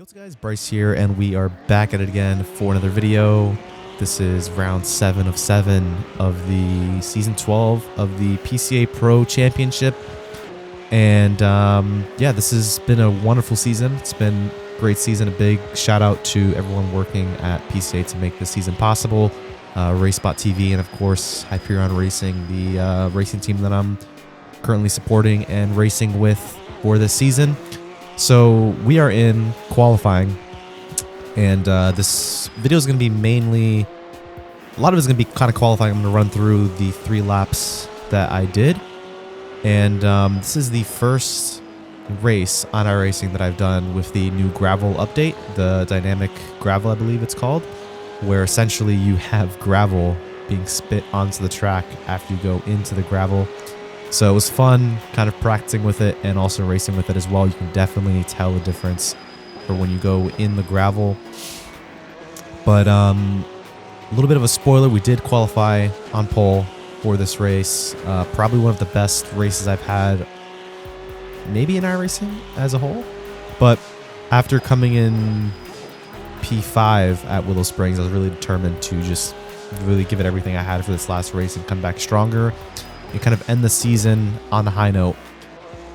What's up guys, Bryce here, and we are back at it again for another video. This is round 7 of 7 of the season 12 of the PCA Pro Championship. And yeah, this has been a wonderful season. It's been a great season. A big shout out to everyone working at PCA to make this season possible. RaceBot TV and of course Hyperion Racing, the racing team that I'm currently supporting and racing with for this season. So we are in qualifying, and this video is going to be mainly, a lot of it is going to be kind of qualifying. I'm going to run through the 3 laps that I did, and this is the first race on iRacing that I've done with the new gravel update, the dynamic gravel I believe it's called, where essentially you have gravel being spit onto the track after you go into the gravel. So it was fun kind of practicing with it and also racing with it as well. You can definitely tell the difference for when you go in the gravel. But a little bit of a spoiler, we did qualify on pole for this race. Probably one of the best races I've had, maybe in iRacing as a whole. But after coming in P5 at Willow Springs, I was really determined to just really give it everything I had for this last race and come back stronger and kind of end the season on a high note.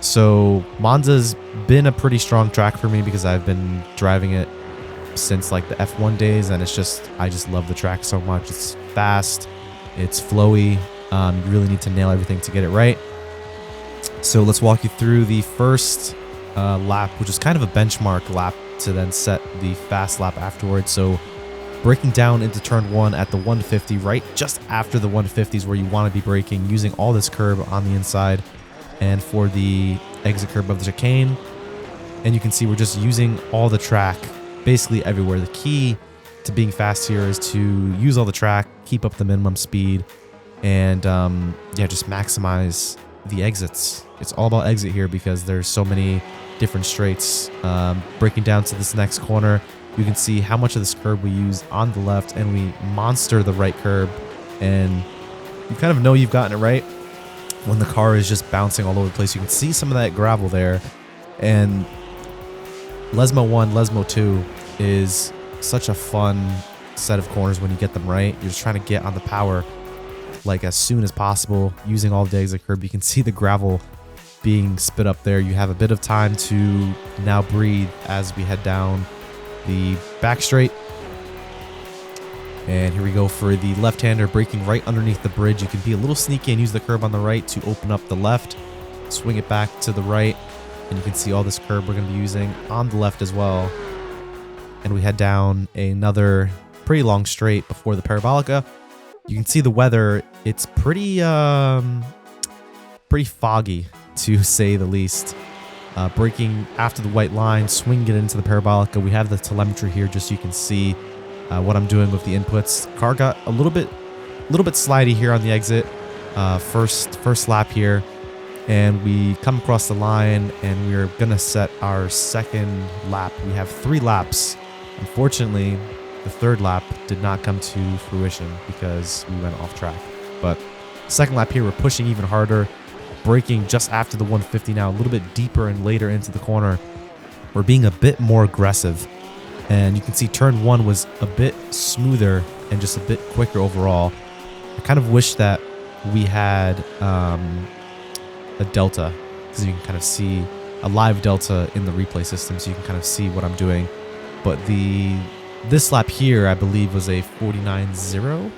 So Monza's been a pretty strong track for me because I've been driving it since like the F1 days, and it's just, I just love the track so much. It's fast, it's flowy, you really need to nail everything to get it right. So let's walk you through the first lap, which is kind of a benchmark lap to then set the fast lap afterwards. So braking down into turn 1 at the 150, right just after the 150 is where you want to be braking, using all this curb on the inside and for the exit curb of the chicane. And you can see we're just using all the track basically everywhere. The key to being fast here is to use all the track, keep up the minimum speed, and yeah, just maximize the exits. It's all about exit here because there's so many different straights. Breaking down to this next corner, you can see how much of this curb we use on the left, and we monster the right curb, and you kind of know you've gotten it right when the car is just bouncing all over the place. You can see some of that gravel there, and Lesmo 1, Lesmo 2 is such a fun set of corners when you get them right. You're just trying to get on the power like as soon as possible using all the exit curb. You can see the gravel being spit up there. You have a bit of time to now breathe as we head down the back straight. And here we go for the left-hander, braking right underneath the bridge. You can be a little sneaky and use the curb on the right to open up the left, swing it back to the right, and you can see all this curb we're going to be using on the left as well. And we head down another pretty long straight before the parabolica. You can see the weather, it's pretty foggy to say the least. Braking after the white line, swinging it into the parabolica. We have the telemetry here just so you can see what I'm doing with the inputs. Car got a little bit slidey here on the exit, first lap here, and we come across the line and we're gonna set our second lap. We have 3 laps. Unfortunately, the 3rd lap did not come to fruition because we went off track. But second lap here, we're pushing even harder, braking just after the 150 now, a little bit deeper and later into the corner. We're being a bit more aggressive, and you can see turn 1 was a bit smoother and just a bit quicker overall. I kind of wish that we had a delta, because you can kind of see a live delta in the replay system, so you can kind of see what I'm doing. But this lap here, I believe, was a 49.0.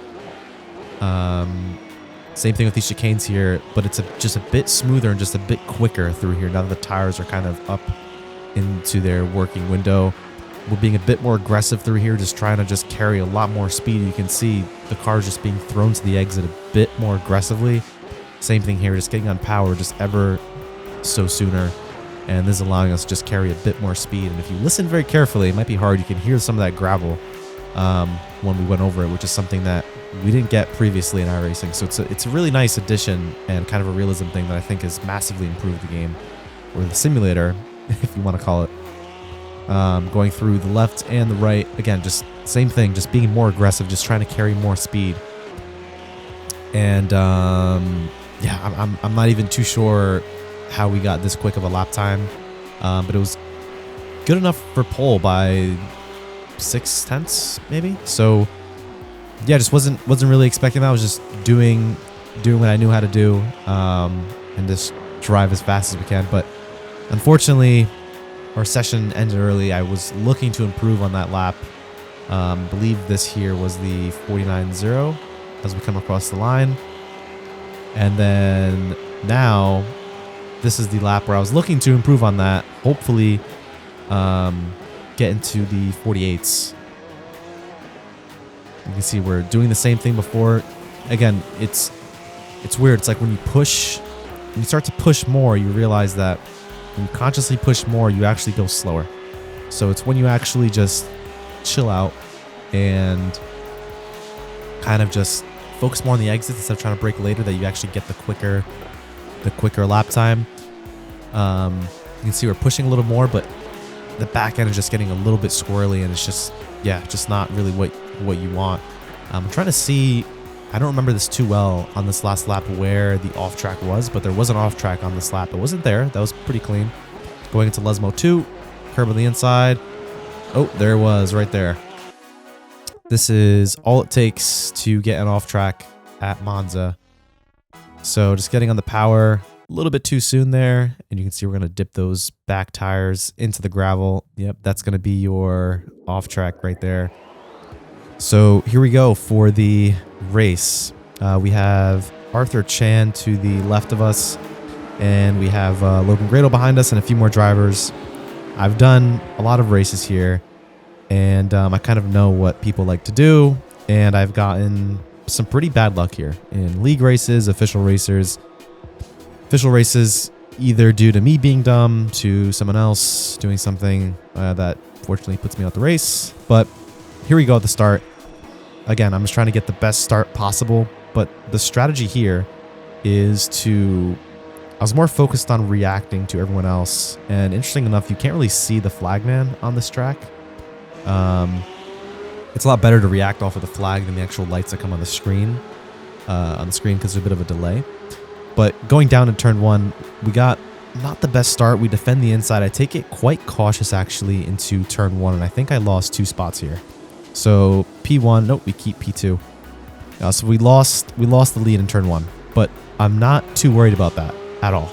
Same thing with these chicanes here, but it's just a bit smoother and just a bit quicker through here now that the tires are kind of up into their working window. We're being a bit more aggressive through here, just trying to just carry a lot more speed. You can see the car's just being thrown to the exit a bit more aggressively. Same thing here, just getting on power just ever so sooner. And this is allowing us to just carry a bit more speed. And if you listen very carefully, it might be hard. You can hear some of that gravel when we went over it, which is something that we didn't get previously in iRacing. So it's a really nice addition and kind of a realism thing that I think has massively improved the game, or the simulator, if you want to call it. Going through the left and the right, again, just same thing, just being more aggressive, just trying to carry more speed. And yeah, I'm not even too sure how we got this quick of a lap time, but it was good enough for pole by 6/10 maybe. So yeah, just wasn't really expecting that. I was just doing what I knew how to do, and just drive as fast as we can. But unfortunately, our session ended early. I was looking to improve on that lap. Believe this here was the 49.0 as we come across the line. And then now this is the lap where I was looking to improve on that. Hopefully get into the 48s. You can see we're doing the same thing before. Again, it's weird. It's like when you start to push more, you realize that when you consciously push more, you actually go slower. So it's when you actually just chill out and kind of just focus more on the exits instead of trying to brake later that you actually get the quicker lap time. You can see we're pushing a little more, but the back end is just getting a little bit squirrely, and it's just not really what you want. I'm trying to see, I don't remember this too well on this last lap where the off track was, but there was an off track on this lap. It wasn't there. That was pretty clean. Going into Lesmo 2, curb on the inside. Oh, there it was right there. This is all it takes to get an off track at Monza. So just getting on the power a little bit too soon there, and you can see we're going to dip those back tires into the gravel. Yep, that's going to be your off track right there. So here we go for the race. We have Arthur Chan to the left of us, and we have Logan Grado behind us and a few more drivers. I've done a lot of races here, and I kind of know what people like to do, and I've gotten some pretty bad luck here in league races, official races, either due to me being dumb, to someone else doing something that fortunately puts me out the race. But here we go at the start. Again, I'm just trying to get the best start possible, but the strategy here is I was more focused on reacting to everyone else, and interesting enough, you can't really see the flagman on this track. It's a lot better to react off of the flag than the actual lights that come on the screen, because there's a bit of a delay. But going down in turn 1, we got not the best start. We defend the inside. I take it quite cautious actually into turn 1, and I think I lost 2 spots here. So P1, nope, we keep P2. So we lost the lead in turn 1, but I'm not too worried about that at all.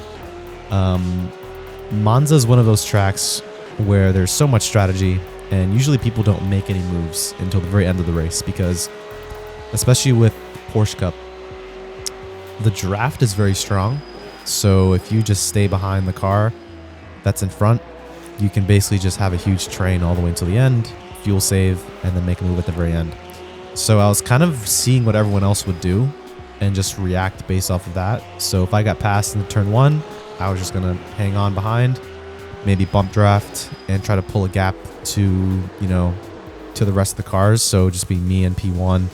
Monza is one of those tracks where there's so much strategy, and usually people don't make any moves until the very end of the race, because especially with Porsche Cup, the draft is very strong. So if you just stay behind the car that's in front, you can basically just have a huge train all the way until the end, fuel save, and then make a move at the very end. So I was kind of seeing what everyone else would do and just react based off of that. So if I got passed in turn 1, I was just going to hang on behind, maybe bump draft, and try to pull a gap to the rest of the cars. So just be me and P1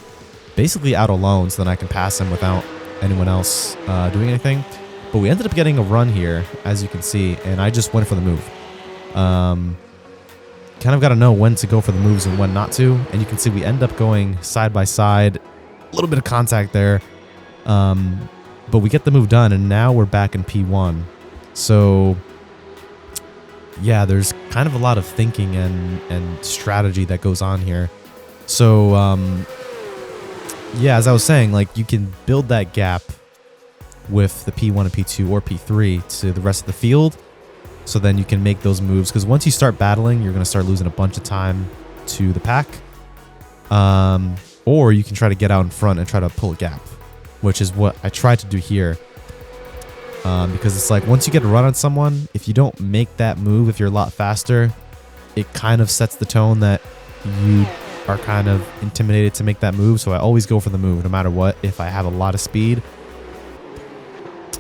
basically out alone, so then I can pass him without anyone else doing anything. But we ended up getting a run here, as you can see, and I just went for the move. Kind of got to know when to go for the moves and when not to. And you can see we end up going side by side. A little bit of contact there. But we get the move done, and now we're back in P1. So yeah, there's kind of a lot of thinking and strategy that goes on here. So yeah, as I was saying, like, you can build that gap with the P1 and P2 or P3 to the rest of the field. So then you can make those moves, because once you start battling, you're going to start losing a bunch of time to the pack. Or you can try to get out in front and try to pull a gap, which is what I tried to do here. Because it's like, once you get a run on someone, if you don't make that move, if you're a lot faster, it kind of sets the tone that you are kind of intimidated to make that move. So I always go for the move no matter what, if I have a lot of speed.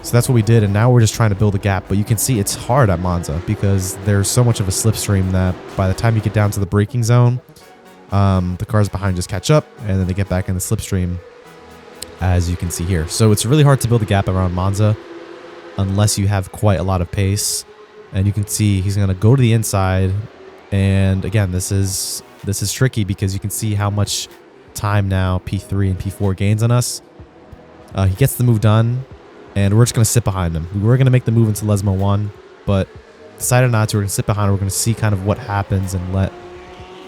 So that's what we did, and now we're just trying to build a gap. But you can see it's hard at Monza because there's so much of a slipstream that by the time you get down to the braking zone, the cars behind just catch up, and then they get back in the slipstream, as you can see here. So it's really hard to build a gap around Monza unless you have quite a lot of pace. And you can see he's going to go to the inside, and again, this is tricky because you can see how much time now P3 and P4 gains on us. He gets the move done, and we're just going to sit behind him. We were going to make the move into Lesmo 1, but decided not to. We're going to sit behind. We're going to see kind of what happens and let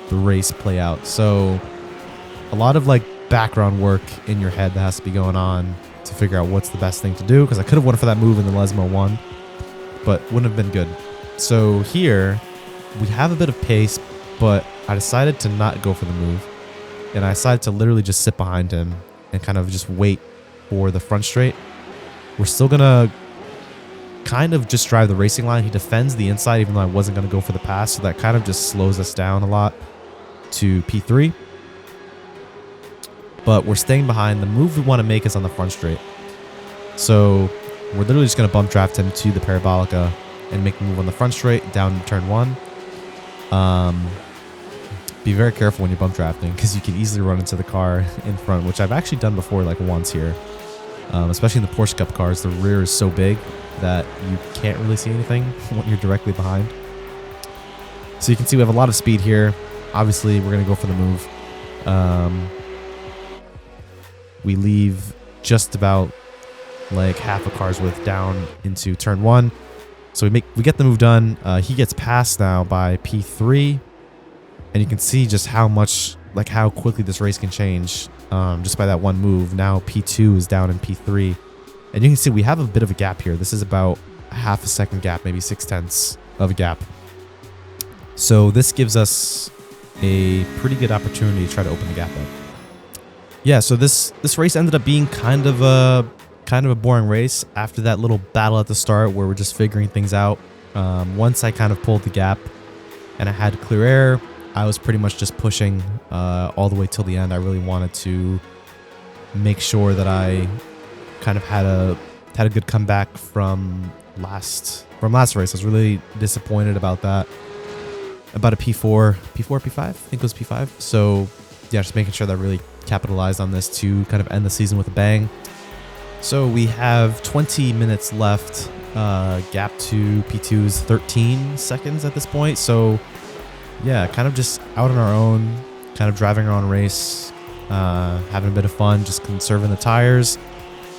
the race play out. So a lot of like background work in your head that has to be going on to figure out what's the best thing to do, because I could have went for that move in the Lesmo one, but wouldn't have been good. So here we have a bit of pace, but I decided to not go for the move, and I decided to literally just sit behind him and kind of just wait for the front straight. We're still gonna kind of just drive the racing line. He defends the inside even though I wasn't gonna go for the pass, so that kind of just slows us down a lot to P3. But we're staying behind. The move we want to make is on the front straight. So we're literally just going to bump draft him to the Parabolica and make the move on the front straight down turn 1. Be very careful when you're bump drafting, because you can easily run into the car in front, which I've actually done before like once here. Especially in the Porsche Cup cars, the rear is so big that you can't really see anything when you're directly behind. So you can see we have a lot of speed here. Obviously, we're going to go for the move. We leave just about like half a car's width down into turn 1. So we get the move done. He gets passed now by P3, and you can see just how much, like how quickly this race can change just by that one move. Now P2 is down in P3, and you can see we have a bit of a gap here. This is about a half a second gap, maybe 0.6 of a gap. So this gives us a pretty good opportunity to try to open the gap up. Yeah, so this race ended up being kind of a boring race after that little battle at the start where we're just figuring things out. Once I kind of pulled the gap and I had clear air, I was pretty much just pushing all the way till the end. I really wanted to make sure that I kind of had a good comeback from last race. I was really disappointed about that. About a P4, P5? I think it was P5. So yeah, just making sure that I really capitalized on this to kind of end the season with a bang. So we have 20 minutes left. Gap to P2 is 13 seconds at this point. So yeah, kind of just out on our own, kind of driving our own race, having a bit of fun, just conserving the tires.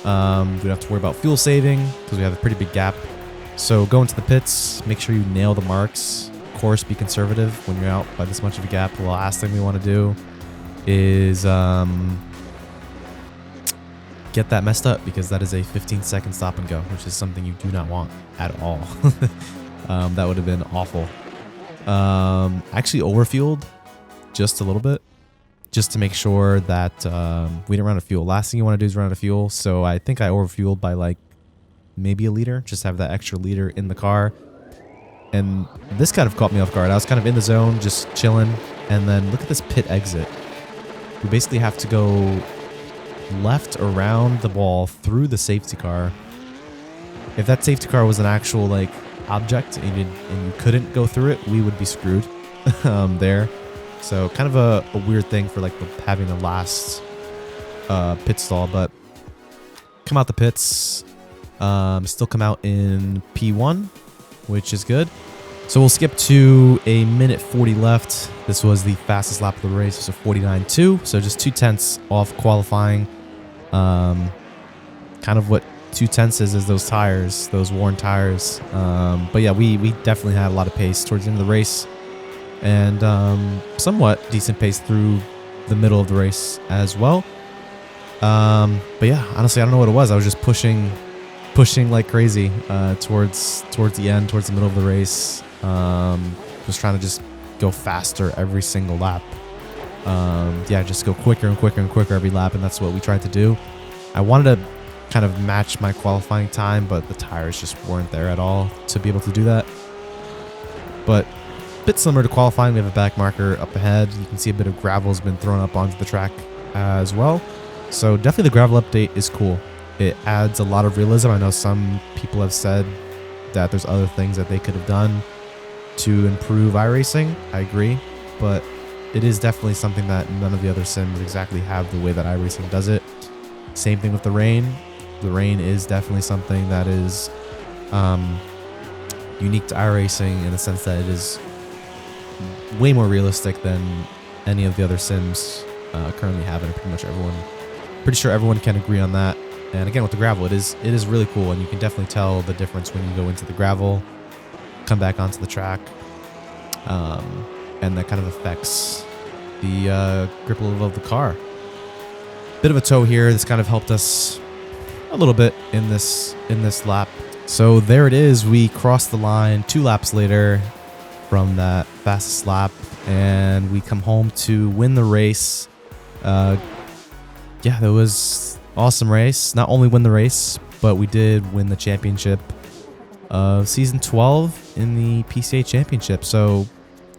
We don't have to worry about fuel saving because we have a pretty big gap. So go into the pits, make sure you nail the marks. Of course, be conservative when you're out by this much of a gap. The last thing we want to do is get that messed up, because that is a 15-second stop and go, which is something you do not want at all. That would have been awful. Actually overfueled just a little bit, just to make sure that we didn't run out of fuel. Last thing you want to do is run out of fuel, so I think I overfueled by like maybe a liter, just have that extra liter in the car. And this kind of caught me off guard. I was kind of in the zone, just chilling, and then look at this pit exit. We basically have to go left around the wall through the safety car. If that safety car was an actual like object and you couldn't go through it, we would be screwed there. So kind of a weird thing for like having the last pit stall, but come out the pits, still come out in P1, which is good. So we'll skip to a minute 40 left. This was the fastest lap of the race. It was a 49.2, so just 0.2 off qualifying. Kind of what 0.2 is those tires, those worn tires. But yeah, we definitely had a lot of pace towards the end of the race, and somewhat decent pace through the middle of the race as well. But yeah, honestly, I don't know what it was. I was just pushing like crazy towards the end, towards the middle of the race. Just trying to just go faster every single lap. Yeah, just go quicker and quicker and quicker every lap, and that's what we tried to do. I wanted to kind of match my qualifying time, but the tires just weren't there at all to be able to do that. But a bit similar to qualifying, we have a back marker up ahead. You can see a bit of gravel has been thrown up onto the track as well. So definitely the gravel update is cool. It adds a lot of realism. I know some people have said that there's other things that they could have done to improve iRacing. I agree, but it is definitely something that none of the other sims exactly have the way that iRacing does it. Same thing with the rain. The rain is definitely something that is unique to iRacing in the sense that it is way more realistic than any of the other sims currently have, and pretty sure everyone can agree on that. And again, with the gravel, it is really cool, and you can definitely tell the difference when you go into the gravel come back onto the track. And that kind of affects the grip level of the car. Bit of a tow here. This kind of helped us a little bit in this lap. So there it is. We crossed the line 2 laps later from that fastest lap, and we come home to win the race. Yeah, that was awesome race. Not only win the race, but we did win the championship of season 12 in the PCA championship. So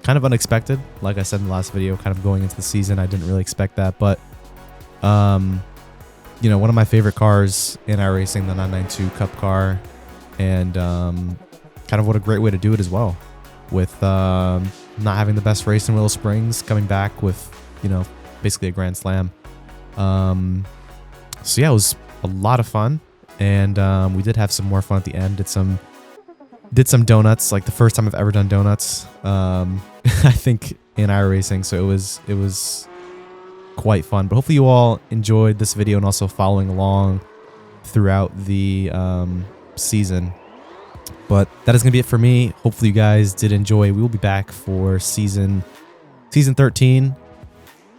kind of unexpected. Like I said in the last video, kind of going into the season, I didn't really expect that, but you know, one of my favorite cars in iRacing, the 992 Cup car, and kind of what a great way to do it as well, with not having the best race in Willow Springs, coming back with, you know, basically a grand slam. So yeah, it was a lot of fun, and we did have some more fun at the end. Did some donuts, like the first time I've ever done donuts, I think, in iRacing. So it was quite fun. But hopefully you all enjoyed this video and also following along throughout the season. But that is going to be it for me. Hopefully you guys did enjoy. We will be back for season 13.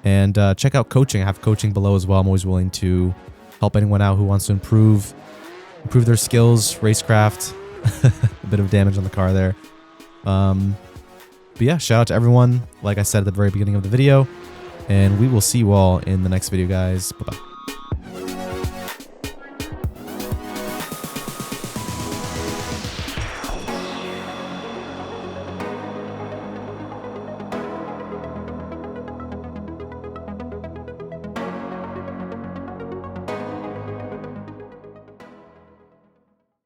And check out coaching. I have coaching below as well. I'm always willing to help anyone out who wants to improve their skills, racecraft. A bit of damage on the car there. But yeah, shout out to everyone, like I said at the very beginning of the video. And we will see you all in the next video, guys. Bye-bye.